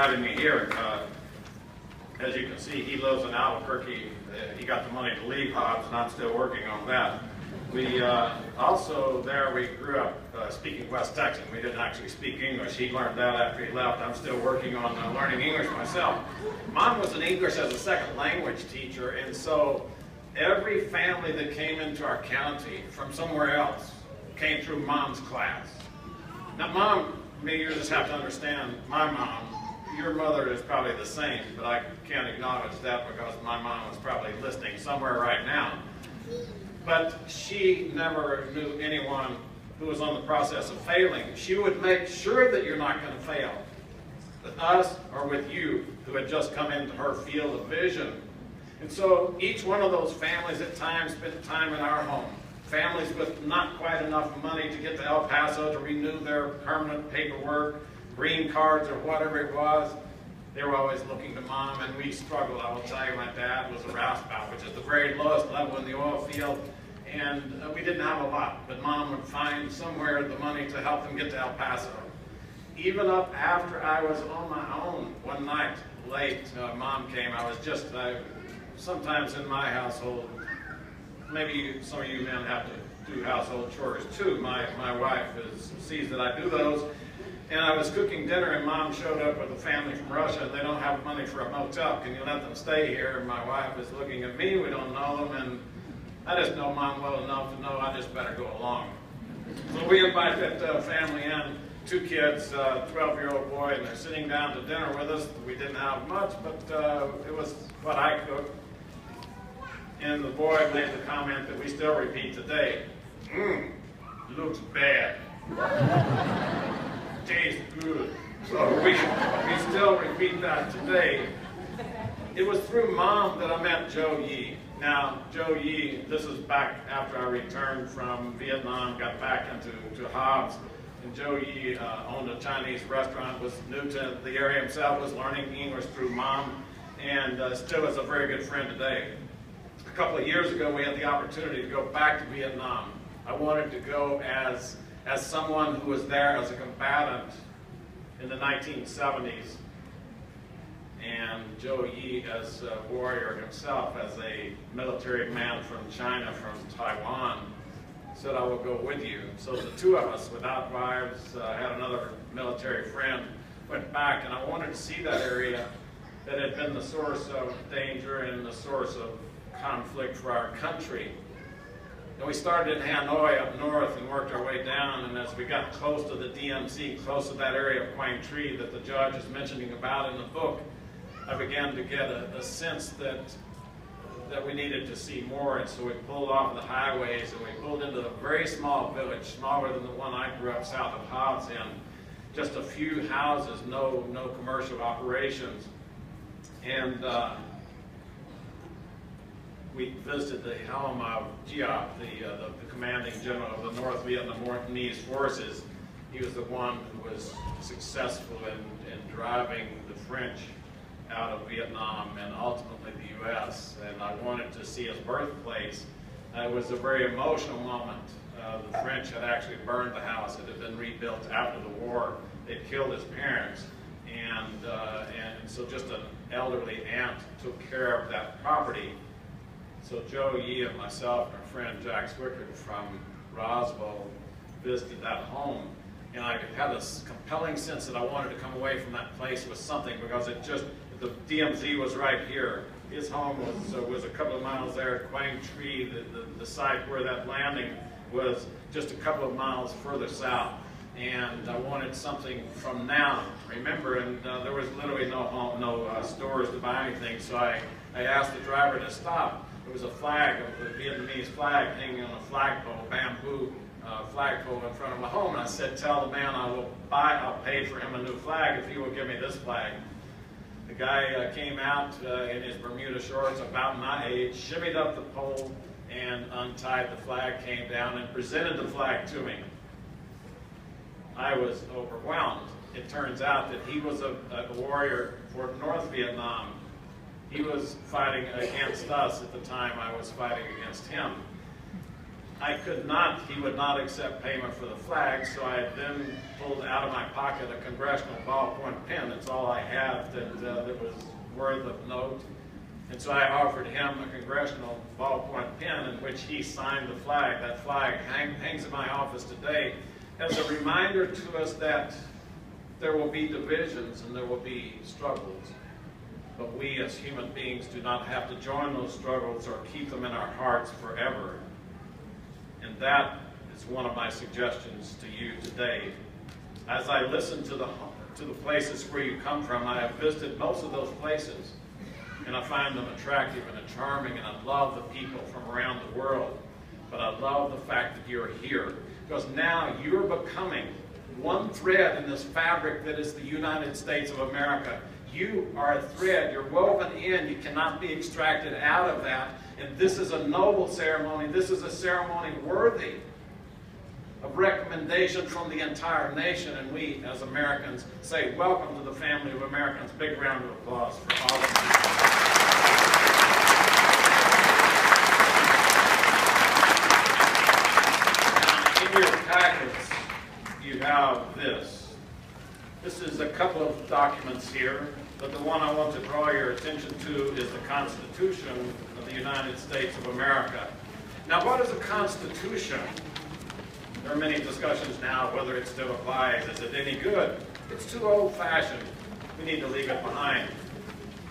having me here. As you can see, he lives in Albuquerque. He got the money to leave Hobbs, and I'm still working on that. We also there, we grew up speaking West Texan. We didn't actually speak English. He learned that after he left. I'm still working on learning English myself. Mom was an English as a second language teacher, and so every family that came into our county from somewhere else came through Mom's class. Now, Mom, you just have to understand, my mom, your mother is probably the same, but I can't acknowledge that because my mom is probably listening somewhere right now. But she never knew anyone who was on the process of failing. She would make sure that you're not going to fail, with us or with you who had just come into her field of vision. And so each one of those families at times spent time in our home. Families with not quite enough money to get to El Paso to renew their permanent paperwork, green cards or whatever it was. They were always looking to Mom, and we struggled. I will tell you, my dad was a roustabout, which is the very lowest level in the oil field, and we didn't have a lot, but Mom would find somewhere the money to help them get to El Paso. Even up after I was on my own one night, late, Mom came. I was just, sometimes in my household, maybe some of you men have to do household chores too. My wife sees that I do those. And I was cooking dinner, and Mom showed up with a family from Russia, and they don't have money for a motel. Can you let them stay here? And my wife is looking at me. We don't know them, and I just know Mom well enough to know I just better go along. So we invite that family in, 2 kids, 12-year-old boy, and they're sitting down to dinner with us. We didn't have much, but it was what I cooked. And the boy made the comment that we still repeat today. Looks bad. Tastes good. So we still repeat that today. It was through Mom that I met Joe Yee. Now, Joe Yee, this is back after I returned from Vietnam, got back into Hobbs. And Joe Yee owned a Chinese restaurant, was new to the area himself, was learning English through Mom, and still is a very good friend today. A couple of years ago, we had the opportunity to go back to Vietnam. I wanted to go as someone who was there as a combatant in the 1970s, and Joe Yee as a warrior himself, as a military man from China, from Taiwan, said, I will go with you. So the 2 of us, without wives, had another military friend, went back, and I wanted to see that area that had been the source of danger and the source of conflict for our country. And we started in Hanoi up north and worked our way down, and as we got close to the DMZ, close to that area of Quang Tri that the judge is mentioning about in the book, I began to get a sense that we needed to see more, and so we pulled off the highways and we pulled into a very small village, smaller than the one I grew up south of Hobbs in. Just a few houses, no commercial operations. And we visited the home of Giap, the commanding general of the North Vietnamese forces. He was the one who was successful in driving the French out of Vietnam and ultimately the U.S. And I wanted to see his birthplace. It was a very emotional moment. The French had actually burned the house. It had been rebuilt after the war. They'd killed his parents. And so just an elderly aunt took care of that property. So Joe Yee and myself and our friend Jack Swickard from Roswell visited that home. And I had this compelling sense that I wanted to come away from that place with something, because it just, the DMZ was right here. His home was a couple of miles there at Quang Tri. The site where that landing was just a couple of miles further south. And I wanted something from now, remember, and there was literally no home, no stores to buy anything, so I asked the driver to stop. There was a flag, the Vietnamese flag, hanging on a flagpole, bamboo flagpole in front of my home, and I said, tell the man I'll pay for him a new flag if he will give me this flag. The guy came out in his Bermuda shorts, about my age, shimmied up the pole, and untied the flag, came down, and presented the flag to me. I was overwhelmed. It turns out that he was a warrior for North Vietnam. He was fighting against us at the time I was fighting against him. I could not, he would not accept payment for the flag, so I then pulled out of my pocket a congressional ballpoint pen. That's all I had that was worth of note. And so I offered him a congressional ballpoint pen in which he signed the flag. That flag hangs in my office today as a reminder to us that there will be divisions and there will be struggles. But we as human beings do not have to join those struggles or keep them in our hearts forever. And that is one of my suggestions to you today. As I listen to the places where you come from, I have visited most of those places, and I find them attractive and charming, and I love the people from around the world. But I love the fact that you're here, because now you're becoming one thread in this fabric that is the United States of America. You are a thread. You're woven in. You cannot be extracted out of that. And this is a noble ceremony. This is a ceremony worthy of recommendation from the entire nation. And we, as Americans, say welcome to the family of Americans. Big round of applause for all of you. In your packets, you have this. This is a couple of documents here, but the one I want to draw your attention to is the Constitution of the United States of America. Now, what is a Constitution? There are many discussions now whether it still applies. Is it any good? It's too old-fashioned. We need to leave it behind.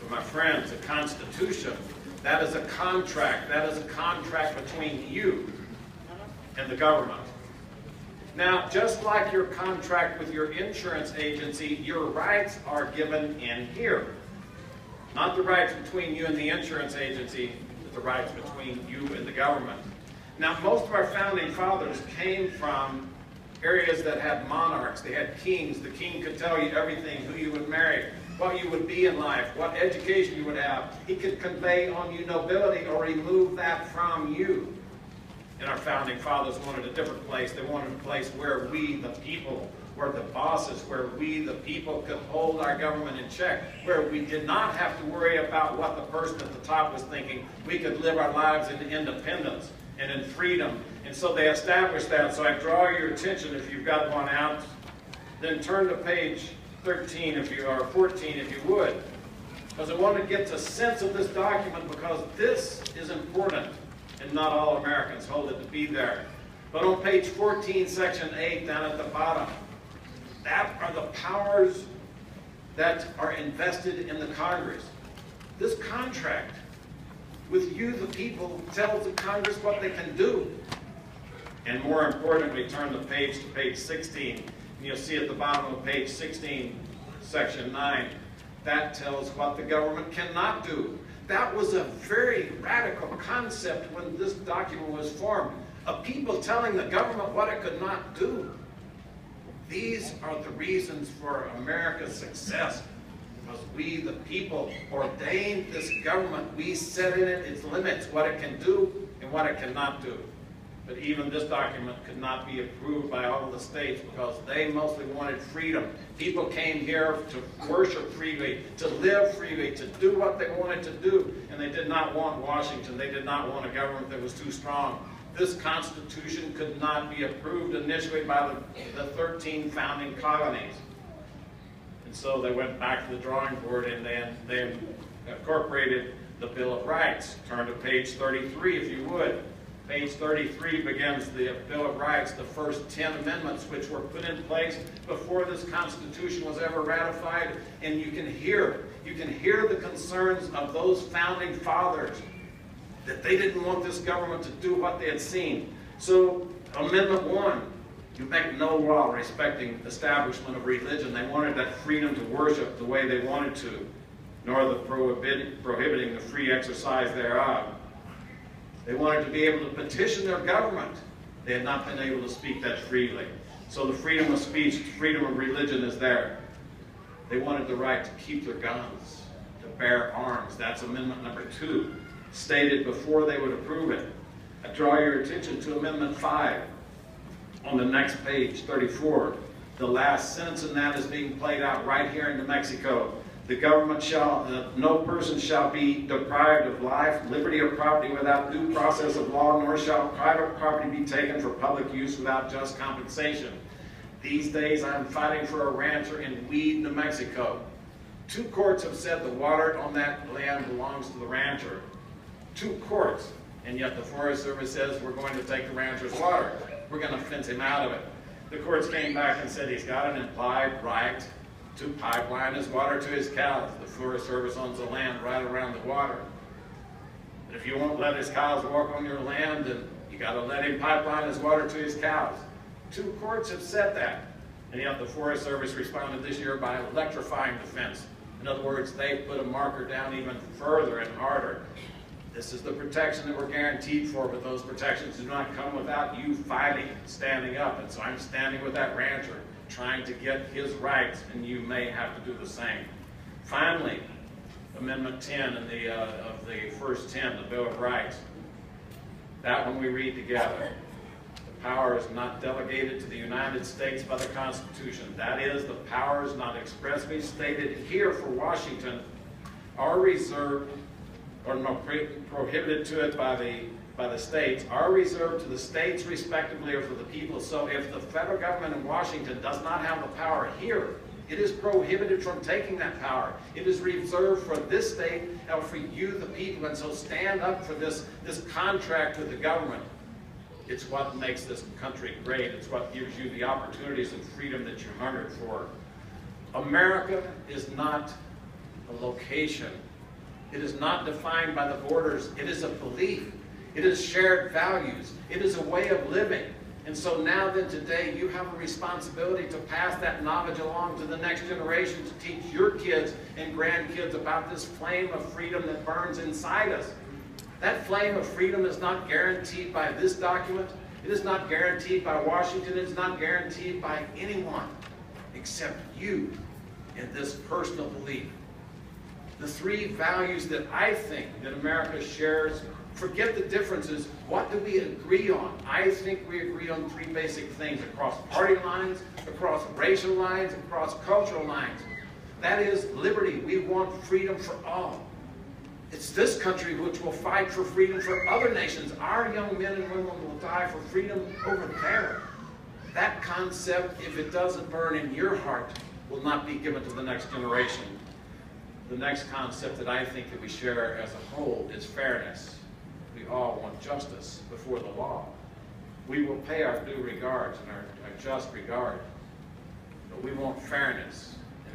But my friends, a Constitution, that is a contract. That is a contract between you and the government. Now, just like your contract with your insurance agency, your rights are given in here. Not the rights between you and the insurance agency, but the rights between you and the government. Now, most of our founding fathers came from areas that had monarchs. They had kings. The king could tell you everything, who you would marry, what you would be in life, what education you would have. He could convey on you nobility or remove that from you. And our founding fathers wanted a different place. They wanted a place where we, the people, were the bosses, where we, the people, could hold our government in check, where we did not have to worry about what the person at the top was thinking. We could live our lives in independence and in freedom. And so they established that. So I draw your attention, if you've got one out, then turn to page 13 if you are 14 if you would. Because I want to get a sense of this document, because this is important. And not all Americans hold it to be there. But on page 14, section 8, down at the bottom, that are the powers that are invested in the Congress. This contract with you, the people, tells the Congress what they can do. And more importantly, turn the page to page 16, and you'll see at the bottom of page 16, section 9, that tells what the government cannot do. That was a very radical concept when this document was formed, of people telling the government what it could not do. These are the reasons for America's success, because we, the people, ordained this government. We set in it its limits, what it can do and what it cannot do. But even this document could not be approved by all of the states because they mostly wanted freedom. People came here to worship freely, to live freely, to do what they wanted to do. And they did not want Washington. They did not want a government that was too strong. This Constitution could not be approved initially by the 13 founding colonies. And so they went back to the drawing board and they incorporated the Bill of Rights. Turn to page 33 if you would. Page 33 begins the Bill of Rights, the first 10 amendments which were put in place before this Constitution was ever ratified. And you can hear the concerns of those founding fathers that they didn't want this government to do what they had seen. So Amendment 1, you make no law respecting establishment of religion. They wanted that freedom to worship the way they wanted to, nor the prohibiting the free exercise thereof. They wanted to be able to petition their government. They had not been able to speak that freely. So the freedom of speech, freedom of religion is there. They wanted the right to keep their guns, to bear arms. That's Amendment number 2, stated before they would approve it. I draw your attention to Amendment 5 on the next page, 34. The last sentence in that is being played out right here in New Mexico. The government shall, no person shall be deprived of life, liberty, or property without due process of law, nor shall private property be taken for public use without just compensation. These days I'm fighting for a rancher in Weed, New Mexico. 2 courts have said the water on that land belongs to the rancher. 2 courts, and yet the Forest Service says we're going to take the rancher's water. We're going to fence him out of it. The courts came back and said he's got an implied right to pipeline his water to his cows. The Forest Service owns the land right around the water. But if you won't let his cows walk on your land, then you got to let him pipeline his water to his cows. 2 courts have said that. And yet the Forest Service responded this year by electrifying the fence. In other words, they put a marker down even further and harder. This is the protection that we're guaranteed for, but those protections do not come without you fighting, standing up. And so I'm standing with that rancher, trying to get his rights, and you may have to do the same. Finally, Amendment 10 of the first 10, the Bill of Rights. That one we read together. The power is not delegated to the United States by the Constitution. That is, the powers not expressly stated here for Washington are reserved, or no, prohibited to it by the states, are reserved to the states respectively or for the people. So if the federal government in Washington does not have the power here, it is prohibited from taking that power. It is reserved for this state and for you, the people. And so stand up for this contract with the government. It's what makes this country great. It's what gives you the opportunities and freedom that you hungered for. America is not a location. It is not defined by the borders. It is a belief. It is shared values. It is a way of living. And so now then today you have a responsibility to pass that knowledge along to the next generation, to teach your kids and grandkids about this flame of freedom that burns inside us. That flame of freedom is not guaranteed by this document. It is not guaranteed by Washington. It is not guaranteed by anyone except you in this personal belief. The 3 values that I think that America shares, forget the differences. What do we agree on? I think we agree on 3 basic things across party lines, across racial lines, across cultural lines. That is liberty. We want freedom for all. It's this country which will fight for freedom for other nations. Our young men and women will die for freedom over there. That concept, if it doesn't burn in your heart, will not be given to the next generation. The next concept that I think that we share as a whole is fairness. We all want justice before the law. We will pay our due regards and our just regard, but we want fairness.